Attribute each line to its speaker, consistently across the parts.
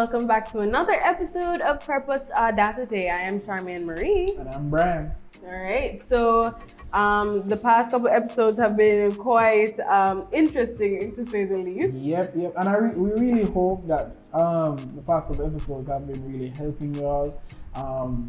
Speaker 1: welcome back to another episode of Purpose Audacity. I am Charmaine Marie.
Speaker 2: And I'm Brian.
Speaker 1: All right, so the past couple episodes have been quite interesting, to say the least.
Speaker 2: Yep. And we really hope that the past couple episodes have been really helping you all.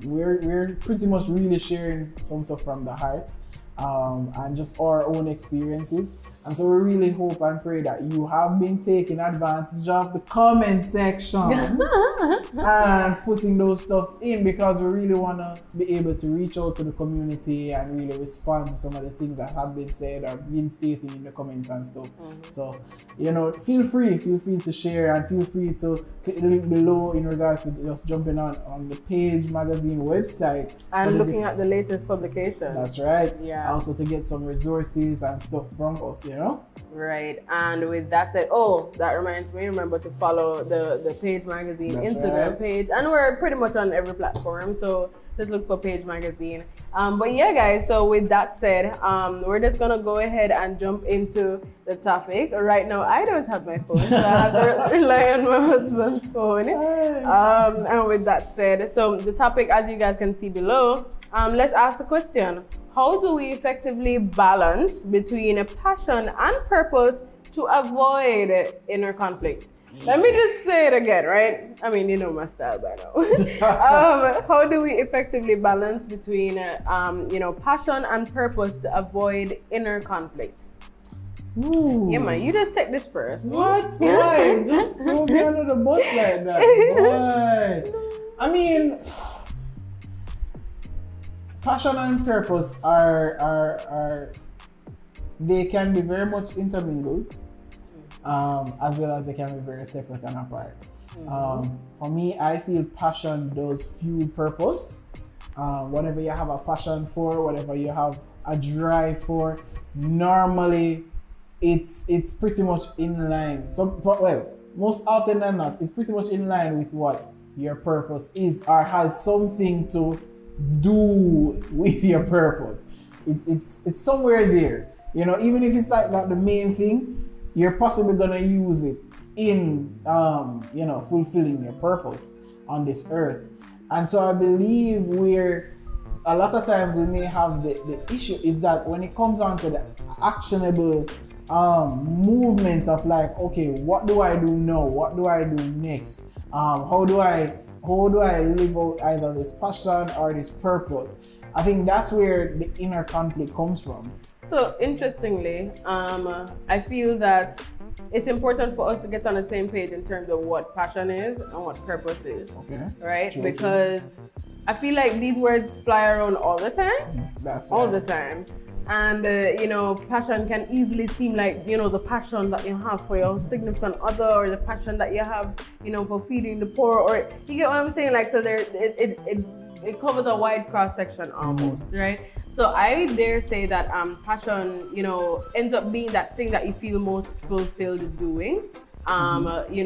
Speaker 2: We're pretty much really sharing some stuff from the heart and just our own experiences. And so we really hope and pray that you have been taking advantage of the comment section and putting those stuff in, because we really want to be able to reach out to the community and really respond to some of the things that have been said or been stated in the comments and stuff. So, feel free to share, and feel free to click the link below in regards to just jumping on the PAJE Magazine website.
Speaker 1: And looking at the latest publication.
Speaker 2: That's right.
Speaker 1: Yeah.
Speaker 2: Also to get some resources and stuff from us,
Speaker 1: Right, and with that said, that reminds me, remember to follow the PAJE Magazine
Speaker 2: That's
Speaker 1: Instagram page, and we're pretty much on every platform, so just look for PAJE Magazine. But yeah, guys, so with that said, we're just gonna go ahead and jump into the topic. Right now, I don't have my phone, so I have to rely on my husband's phone. And with that said, so the topic, as you guys can see below, let's ask the question: how do we effectively balance between a passion and purpose to avoid inner conflict? Let me just say it again, right? I mean, you know my style by now. How do we effectively balance between, passion and purpose to avoid inner conflict?
Speaker 2: Ooh.
Speaker 1: Yeah, man, you just take this first.
Speaker 2: What? Why? Just throw me under the bus like that. Why? I mean, passion and purpose are they can be very much intermingled, as well as they can be very separate and apart. For me, I feel passion does fuel purpose. Whatever you have a passion for, whatever you have a drive for, normally it's pretty much in line. Most often than not, it's pretty much in line with what your purpose is, or has something to do with your purpose. It's somewhere there. Even if it's like not the main thing, you're possibly gonna use it in fulfilling your purpose on this earth. And so I believe a lot of times we may have the issue is that when it comes down to the actionable movement of like, okay, what do I do now? What do I do next? How do I live out either this passion or this purpose? I think that's where the inner conflict comes from.
Speaker 1: So interestingly, I feel that it's important for us to get on the same page in terms of what passion is and what purpose is.
Speaker 2: Okay.
Speaker 1: Right?
Speaker 2: True.
Speaker 1: Because I feel like these words fly around all the time.
Speaker 2: That's
Speaker 1: all
Speaker 2: right.
Speaker 1: the time. And, passion can easily seem like, the passion that you have for your significant other, or the passion that you have, for feeding the poor, or you get what I'm saying? Like, so it covers a wide cross section almost, right? So I dare say that passion, ends up being that thing that you feel most fulfilled doing. In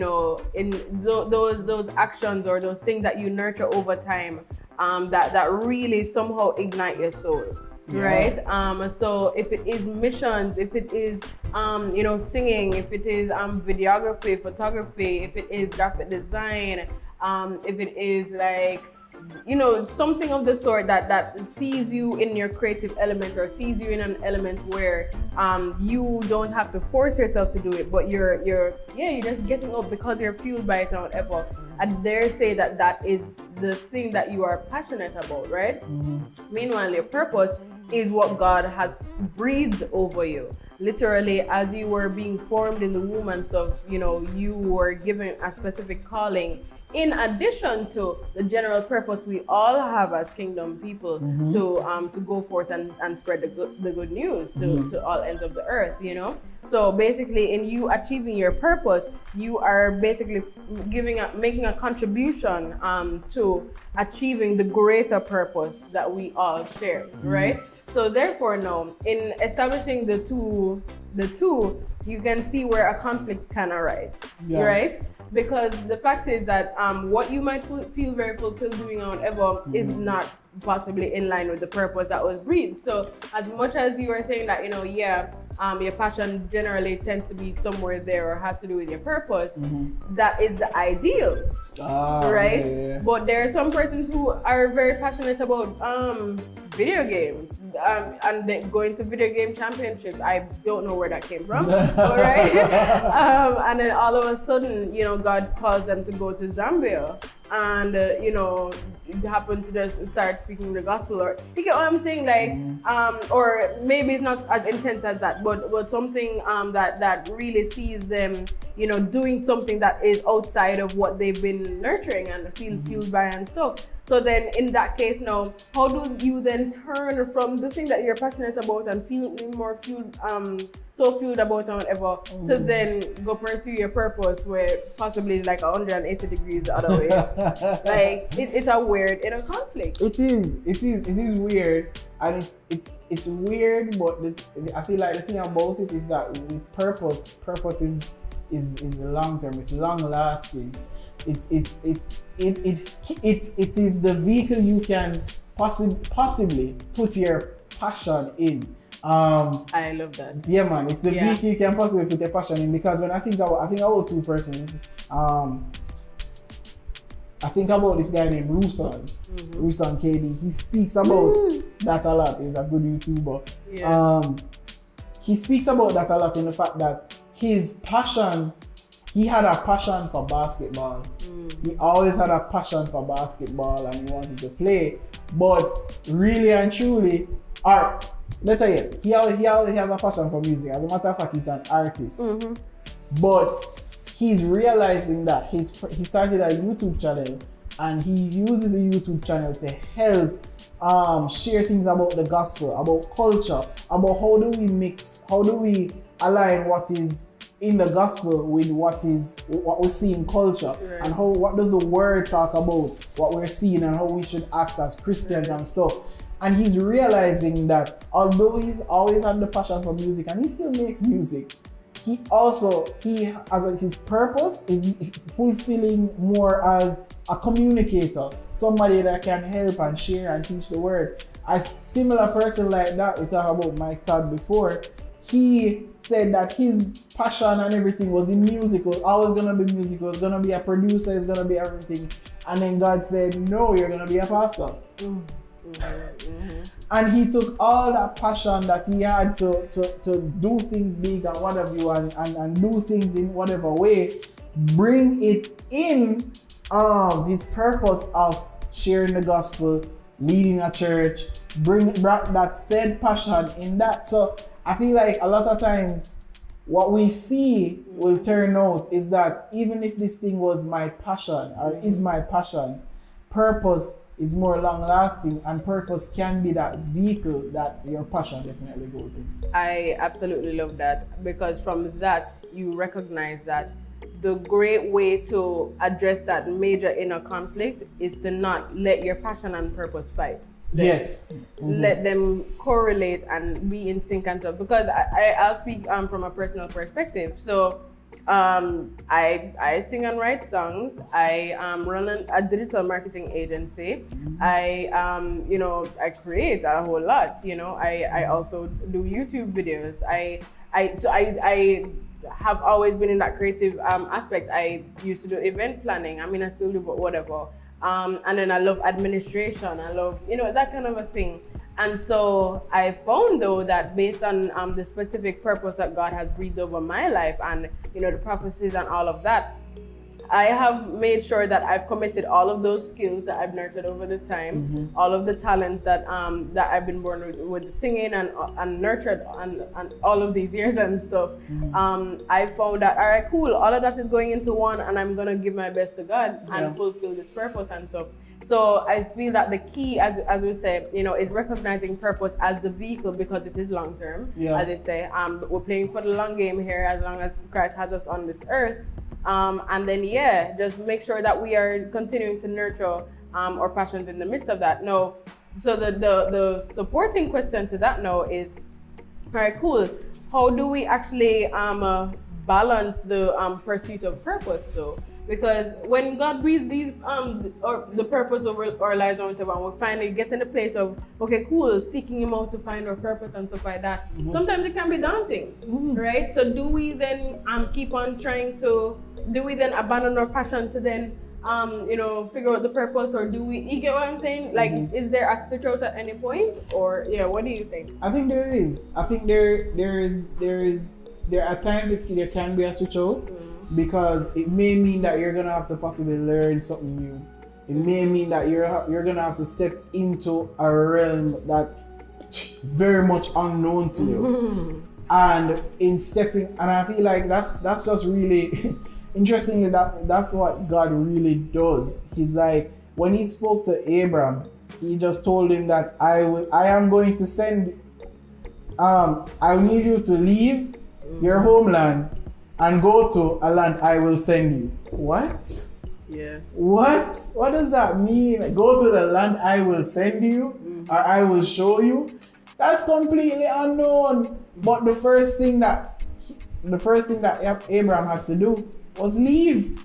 Speaker 1: those actions or those things that you nurture over time, that really somehow ignite your soul. Yeah. Right. So if it is missions, if it is singing, if it is videography, photography, if it is graphic design, if it is like something of the sort that sees you in your creative element, or sees you in an element where you don't have to force yourself to do it, but you're just getting up because you're fueled by it or whatever. I dare say that is the thing that you are passionate about, right? Meanwhile, your purpose is what God has breathed over you. Literally, as you were being formed in the womb and stuff, you were given a specific calling, in addition to the general purpose we all have as kingdom people, to go forth and spread the good news to all ends of the earth, So basically, in you achieving your purpose, you are basically making a contribution to achieving the greater purpose that we all share, right? So therefore, now, in establishing the two, you can see where a conflict can arise, right? Because the fact is that what you might feel very fulfilled doing or whatever is not possibly in line with the purpose that was breathed. So as much as you are saying that, your passion generally tends to be somewhere there or has to do with your purpose,
Speaker 2: Mm-hmm.
Speaker 1: that is the ideal, right?
Speaker 2: Yeah.
Speaker 1: But there are some persons who are very passionate about video games, and they going to video game championships. I don't know where that came from, all right? And then all of a sudden, God calls them to go to Zambia, and happen to just start speaking the gospel, or you get what I'm saying, like, or maybe it's not as intense as that, but something that really sees them, doing something that is outside of what they've been nurturing and feel fueled by and stuff. So then in that case now, how do you then turn from the thing that you're passionate about and feel more fueled, so fueled about or whatever, to then go pursue your purpose where possibly like 180 degrees the other way? Like it's a weird inner conflict.
Speaker 2: It is weird, and it's weird, but I feel like the thing about it is that with purpose is long term, it's long lasting. It is the vehicle you can possibly put your passion in.
Speaker 1: I love that.
Speaker 2: Yeah, man, it's the vehicle you can possibly put your passion in, because when I think about two persons, I think about this guy named Rusan KD. He speaks about that a lot. He's a good YouTuber.
Speaker 1: Yeah.
Speaker 2: He speaks about that a lot in the fact that his passion, he had a passion for basketball. He always had a passion for basketball and he wanted to play. But really and truly, better yet, he always has a passion for music. As a matter of fact, he's an artist. But he's realizing that he started a YouTube channel, and he uses the YouTube channel to help share things about the gospel, about culture, about how do we align what is in the gospel with what we see in culture,
Speaker 1: right.
Speaker 2: and what does the word talk about what we're seeing and how we should act as Christians and stuff. And he's realizing that although he's always had the passion for music and he still makes music, his purpose is fulfilling more as a communicator, somebody that can help and share and teach the word. A similar person like that, we talked about Mike Todd before, he said that his passion and everything was in music, was always gonna be music, was gonna be a producer, is gonna be everything. And then God said, no, you're gonna be a pastor. And he took all that passion that he had to do things big and whatever and do things in whatever way, bring it in his purpose of sharing the gospel, leading a church, bring that said passion in that. So I feel like a lot of times what we see will turn out is that even if this thing was my passion or is my passion, purpose is more long lasting, and purpose can be that vehicle that your passion definitely goes in.
Speaker 1: I absolutely love that, because from that you recognize that the great way to address that major inner conflict is to not let your passion and purpose fight.
Speaker 2: Yes.
Speaker 1: Let them correlate and be in sync and stuff. Because I'll speak from a personal perspective. So I sing and write songs. I run a digital marketing agency. I create a whole lot. I also do YouTube videos. I have always been in that creative aspect. I used to do event planning. I mean, I still do, but whatever. And then I love administration. I love, that kind of a thing. And so I found, though, that based on the specific purpose that God has breathed over my life and, the prophecies and all of that, I have made sure that I've committed all of those skills that I've nurtured over the time, all of the talents that I've been born with singing and nurtured and all of these years and stuff. I found that, all right, cool, all of that is going into one, and I'm gonna give my best to God and fulfill this purpose and stuff. So I feel that the key, as we say, is recognizing purpose as the vehicle, because it is long term. As they say, we're playing for the long game here as long as Christ has us on this earth. And then just make sure that we are continuing to nurture our passions in the midst of that. No, so the supporting question to that now is, all right, cool. How do we actually balance the pursuit of purpose though? Because when God breathes these or the purpose of our lives or whatever, and we finally get in the place of, okay, cool, seeking Him out to find our purpose and stuff like that, sometimes it can be daunting, right? So do we then keep on trying to, do we then abandon our passion to then figure out the purpose, or do we, you get what I'm saying? Like, is there a switch out at any point, or what do you think?
Speaker 2: I think there is. I think there are times there can be a switch out, because it may mean that you're gonna have to possibly learn something new. It may mean that you're gonna have to step into a realm that very much unknown to you. And in stepping, and I feel like that's just really interestingly, that's what God really does. He's like, when He spoke to Abraham, He just told him that I am going to send, I need you to leave your homeland and go to a land I will send you. What?
Speaker 1: Yeah.
Speaker 2: What does that mean? Like, go to the land I will send you, or I will show you? That's completely unknown. But the first thing that Abraham had to do was leave.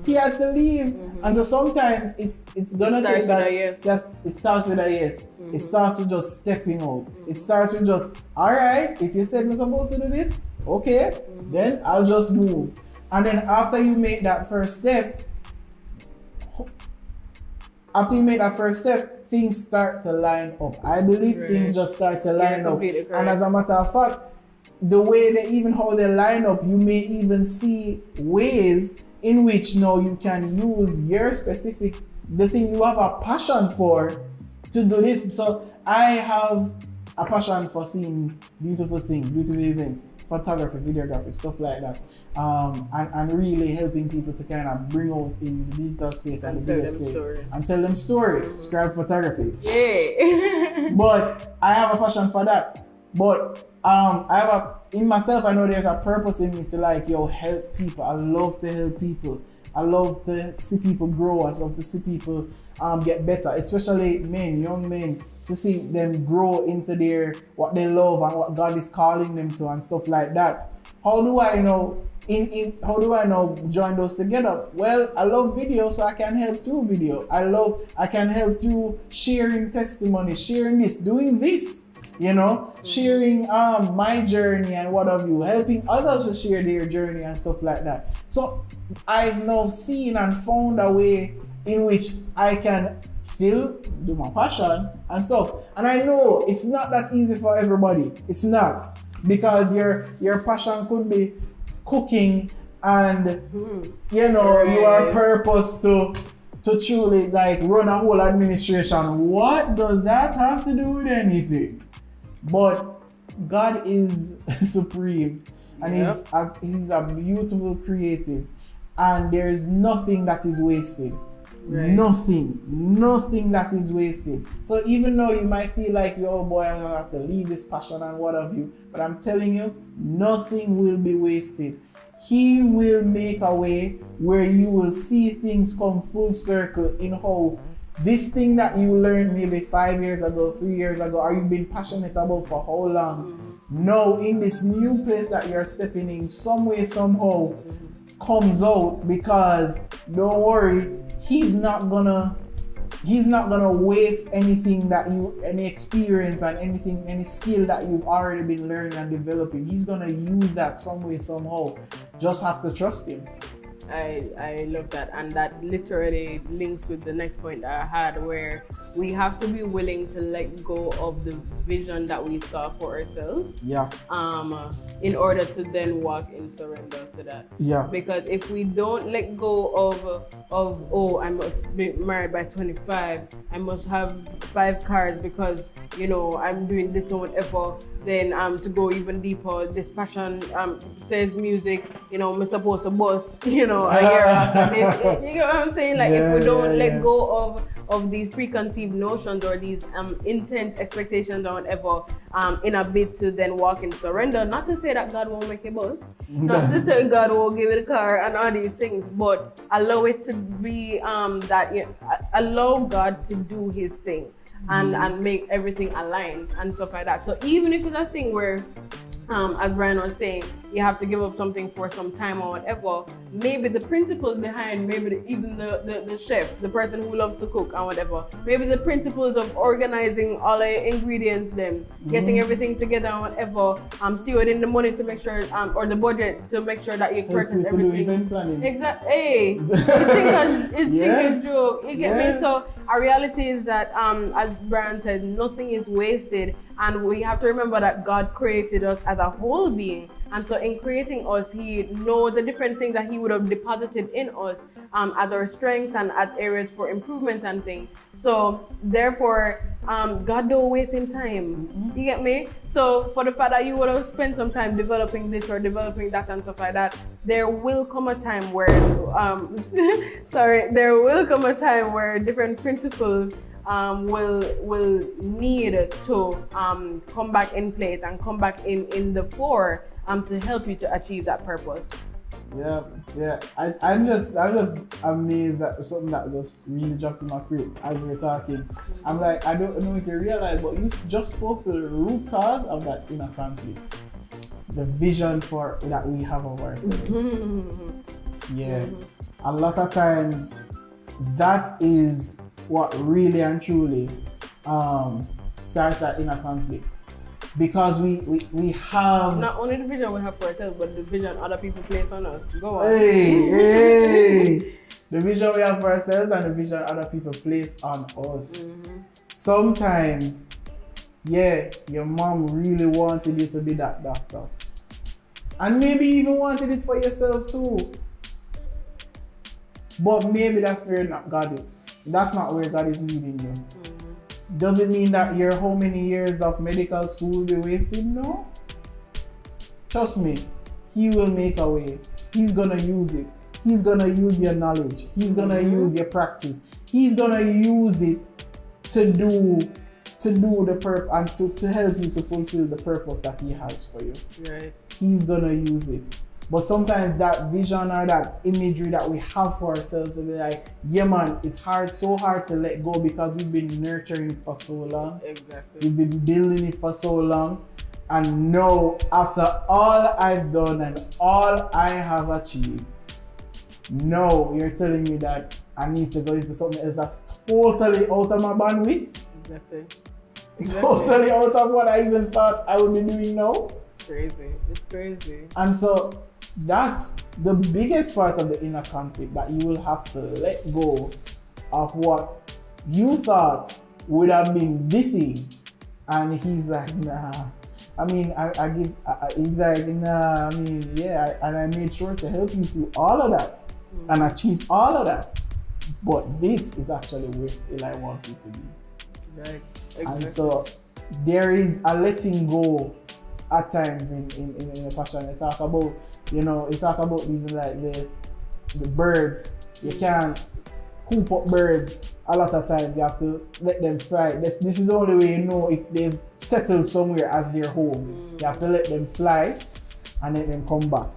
Speaker 2: He had to leave. And so sometimes it's gonna take that. It starts with a yes. It starts with just stepping out. It starts with just, all right, if you said we're supposed to do this, okay, then I'll just move. And then after you make that first step, things start to line up. I believe things just start to line up.
Speaker 1: Correct.
Speaker 2: And as a matter of fact, the way how they line up, you may even see ways in which now you can use your specific, the thing you have a passion for, to do this. So I have a passion for seeing beautiful things, beautiful events, photography, videography, stuff like that, and really helping people to kind of bring out in the digital space and the video space and tell them story, scribe photography.
Speaker 1: Yeah.
Speaker 2: But I have a passion for that. But in myself, I know there's a purpose in me to help people. I love to help people. I love to see people grow. I love to see people get better, especially men, young men, to see them grow into what they love and what God is calling them to and stuff like that. How do I know? How do I know join those together? Well, I love video, so I can help through video. I can help through sharing testimony, sharing this, doing this. Sharing my journey and what have you, helping others to share their journey and stuff like that. So I've now seen and found a way in which I can still do my passion and stuff. And I know it's not that easy for everybody. It's not, because your passion could be cooking and your purpose to truly run a whole administration. What does that have to do with anything? But God is supreme, and he's a beautiful creative, and there's nothing that is wasted. Right. Nothing that is wasted. So even though you might feel like, yo boy, I'm gonna have to leave this passion and what have you, but I'm telling you, nothing will be wasted. He will make a way where you will see things come full circle in how this thing that you learned maybe 5 years ago, 3 years ago, or you've been passionate about for how long, now in this new place that you're stepping in, some way, somehow, comes out, because don't worry, he's not gonna waste anything that any experience and any skill that you've already been learning and developing. He's gonna use that some way, somehow. Just have to trust him.
Speaker 1: I love that, and that literally links with the next point that I had, where we have to be willing to let go of the vision that we saw for ourselves.
Speaker 2: Yeah.
Speaker 1: In order to then walk in surrender to that.
Speaker 2: Yeah.
Speaker 1: Because if we don't let go of I must be married by 25, I must have 5 cars because I'm doing this or whatever. Then to go even deeper, this passion says music. I'm supposed to bust. A year after this. You get what I'm saying? If we don't let go of these preconceived notions or these intense expectations or whatever, in a bid to then walk in surrender. Not to say that God won't make a bus, not to say God won't give it a car and all these things, but allow it to be allow God to do His thing and make everything aligned and stuff like that. So even if it's a thing where, as Brian was saying, you have to give up something for some time or whatever. Maybe the principles behind, maybe even the chef, the person who loves to cook and whatever, maybe the principles of organizing all the ingredients, them getting everything together and whatever, stewarding the money to make sure, or the budget to make sure that you purchase everything. Exactly. Hey, it's joke. You get me? So our reality is that, as Brian said, nothing is wasted, and we have to remember that God created us as a whole being, and so in creating us, He knows the different things that He would have deposited in us as our strengths and as areas for improvement and things. So therefore, God don't waste His time. You get me? So for the fact that you would have spent some time developing this or developing that and stuff like that, there will come a time where there will come a time where different principles will need to come back in place and come back in the fore to help you to achieve that purpose.
Speaker 2: Yeah. I'm just amazed at something that just really dropped in my spirit as we were talking. I'm like, I don't know if you realize, but you just spoke to the root cause of that inner conflict. The vision for that we have of ourselves. A lot of times that is what really and truly starts that inner conflict, because we have
Speaker 1: not only the vision we have for ourselves, but the vision other people place on us. Go on.
Speaker 2: Hey. The vision we have for ourselves and the vision other people place on us. Sometimes, your mom really wanted you to be that doctor, and maybe even wanted it for yourself too. But maybe that's where that's not where God is leading you. Does it mean that your how many years of medical school will be wasted? No. Trust me, He will make a way. He's gonna use it. He's gonna use your knowledge. He's gonna use your practice. He's gonna use it to do the purpose and to help you to fulfill the purpose that He has for you.
Speaker 1: Right.
Speaker 2: He's gonna use it. But sometimes that vision or that imagery that we have for ourselves will be like, man, it's so hard to let go because we've been nurturing it for so long.
Speaker 1: Exactly.
Speaker 2: We've been building it for so long. And now, after all I've done and all I have achieved, now you're telling me that I need to go into something else that's totally out of my bandwidth.
Speaker 1: Exactly.
Speaker 2: Totally out of what I even thought I would be doing now.
Speaker 1: It's crazy.
Speaker 2: And so that's the biggest part of the inner conflict, that you will have to let go of what you thought would have been the thing. And He's like, nah. I mean, he's like, nah, and I made sure to help you through all of that and achieve all of that. But this is actually where still I want you to be.
Speaker 1: Right. Exactly.
Speaker 2: And so there is a letting go at times in the passion. You talk about even like the birds. You can't coop up birds a lot of times. You have to let them fly. This is the only way you know if they've settled somewhere as their home. You have to let them fly and let them come back.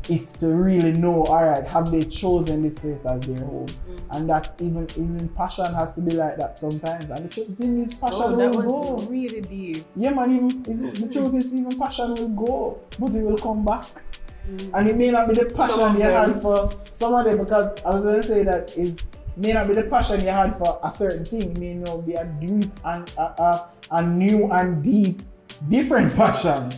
Speaker 2: If to really know, all right, have they chosen this place as their home? And that's even passion has to be like that sometimes. And the thing is, passion will go.
Speaker 1: That was really deep.
Speaker 2: Yeah, man. The truth is, even passion will go, but it will come back. And it may not be the passion you had for some of them, because I was gonna say that may not be the passion you had for a certain thing. It may not be a deep and a new and deep, different passion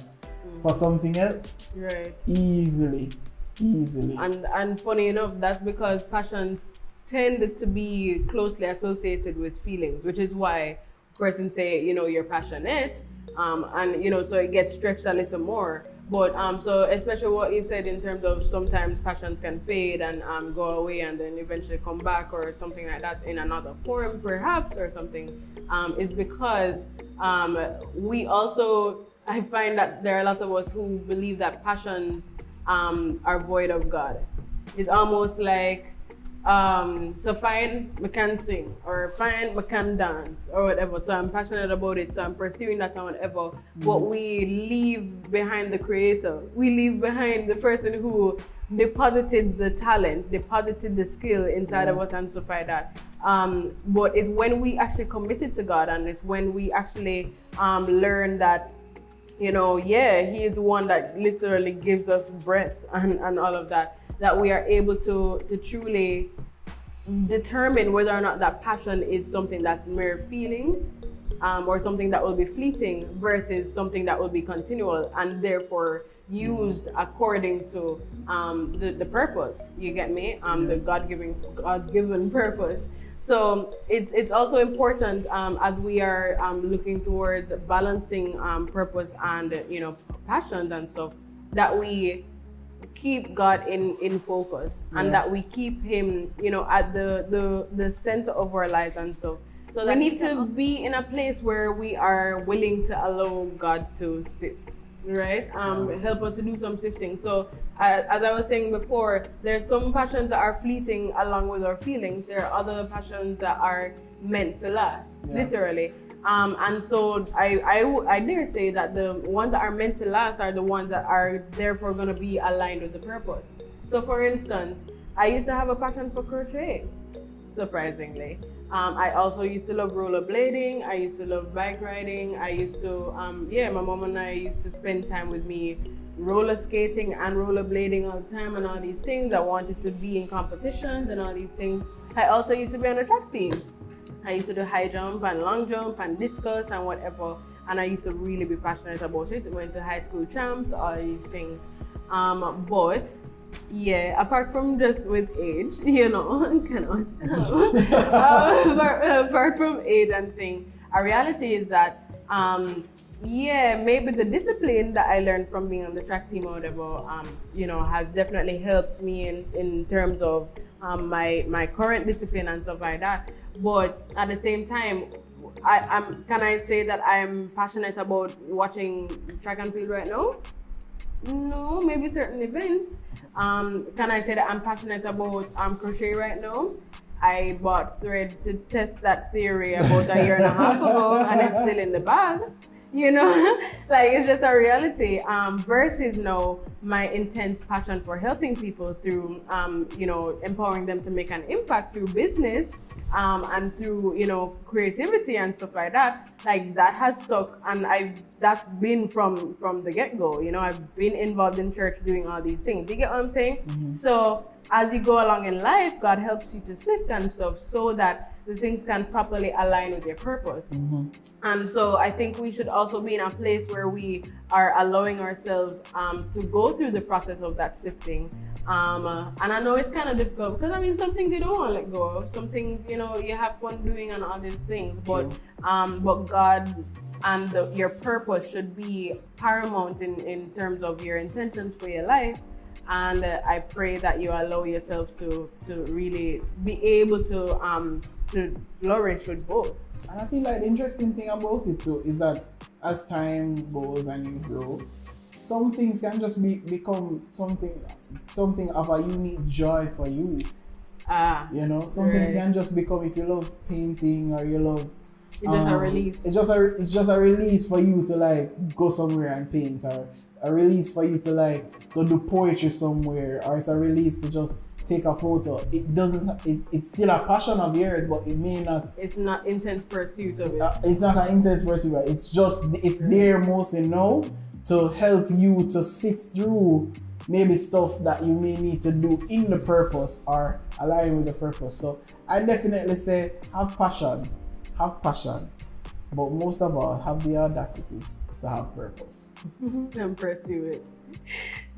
Speaker 2: for something else.
Speaker 1: Right.
Speaker 2: Easily.
Speaker 1: And funny enough, that's because passions tend to be closely associated with feelings, which is why persons say, you're passionate, and so it gets stretched a little more. But so especially what he said in terms of sometimes passions can fade and go away and then eventually come back or something like that in another form perhaps or something, is because we also, I find that there are a lot of us who believe that passions are void of God. It's almost like, so fine, we can sing, or fine, we can dance, or whatever. So I'm passionate about it, so I'm pursuing that and whatever. But we leave behind the creator. We leave behind the person who deposited the talent, deposited the skill inside of us and stuff like that. But it's when we actually committed to God, and it's when we actually learn that you know, yeah, he is the one that literally gives us breath and all of that, that we are able to truly determine whether or not that passion is something that's mere feelings, or something that will be fleeting versus something that will be continual and therefore used according to the purpose. You get me? The God-given purpose. So it's also important as we are looking towards balancing purpose and, you know, passions and stuff, that we keep God in focus, and that we keep him, you know, at the center of our lives and stuff. So we need to be in a place where we are willing to allow God to sift, right? Help us to do some sifting. So as I was saying before, there's some passions that are fleeting along with our feelings. There are other passions that are meant to last, literally. And so I dare say that the ones that are meant to last are the ones that are therefore going to be aligned with the purpose. So for instance, I used to have a passion for crochet, surprisingly. I also used to love rollerblading. I used to love bike riding. I used to, my mom and I used to spend time with me roller skating and rollerblading all the time and all these things. I wanted to be in competitions and all these things. I also used to be on the track team. I used to do high jump and long jump and discus and whatever. And I used to really be passionate about it. I went to high school champs, all these things. But yeah, apart from just with age, you know, apart from age and thing, a reality is that, maybe the discipline that I learned from being on the track team or whatever, you know, has definitely helped me in terms of my current discipline and stuff like that. But at the same time, can I say that I'm passionate about watching track and field right now? No, maybe certain events. Can I say that I'm passionate about crochet right now? I bought thread to test that theory about a year and a half ago, and it's still in the bag. You know, like it's just a reality. Versus now my intense passion for helping people through, you know, empowering them to make an impact through business, and through, you know, creativity and stuff like that. Like that has stuck, and that's been from the get-go. You know, I've been involved in church doing all these things. Do you get what I'm saying? Mm-hmm. So as you go along in life, God helps you to sift and stuff so that the things can properly align with your purpose. Mm-hmm. And so I think we should also be in a place where we are allowing ourselves to go through the process of that sifting. And I know it's kind of difficult because I mean, some things you don't want to let go of. Some things, you know, you have fun doing and all these things, but God and your purpose should be paramount in terms of your intentions for your life. And I pray that you allow yourself to really be able to flourish with both.
Speaker 2: And I feel like the interesting thing about it too is that as time goes and you grow, some things can just become something of a unique joy for you. You know, some things can just become, if you love painting or you love,
Speaker 1: it's just a release.
Speaker 2: It's just a release for you to like go somewhere and paint, or a release for you to like go do poetry somewhere, or it's a release to just take a photo. It's still a passion of yours, but it may not.
Speaker 1: It's not intense pursuit of it.
Speaker 2: It's not an intense pursuit. It's there mostly now to help you to sift through maybe stuff that you may need to do in the purpose or align with the purpose. So I definitely say have passion, but most of all have the audacity to have purpose
Speaker 1: and pursue it.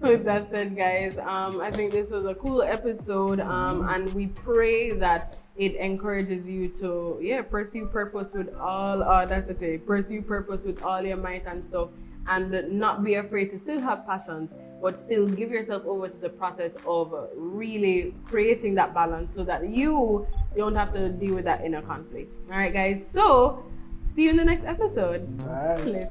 Speaker 1: With that said, guys, I think this was a cool episode, and we pray that it encourages you to pursue purpose with all audacity, pursue purpose with all your might and stuff, and not be afraid to still have passions, but still give yourself over to the process of really creating that balance so that you don't have to deal with that inner conflict. All right, guys, so see you in the next episode.
Speaker 2: Bye.
Speaker 1: Later.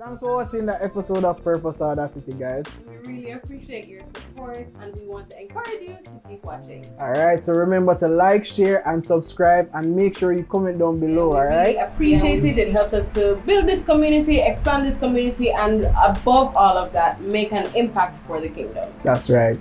Speaker 2: Thanks for watching the episode of Purpose Audacity, guys.
Speaker 1: We really appreciate your support, and we want to encourage you to keep watching.
Speaker 2: Alright, so remember to like, share, and subscribe, and make sure you comment down below, alright?
Speaker 1: We appreciate it. It helps us to build this community, expand this community, and above all of that, make an impact for the kingdom.
Speaker 2: That's right.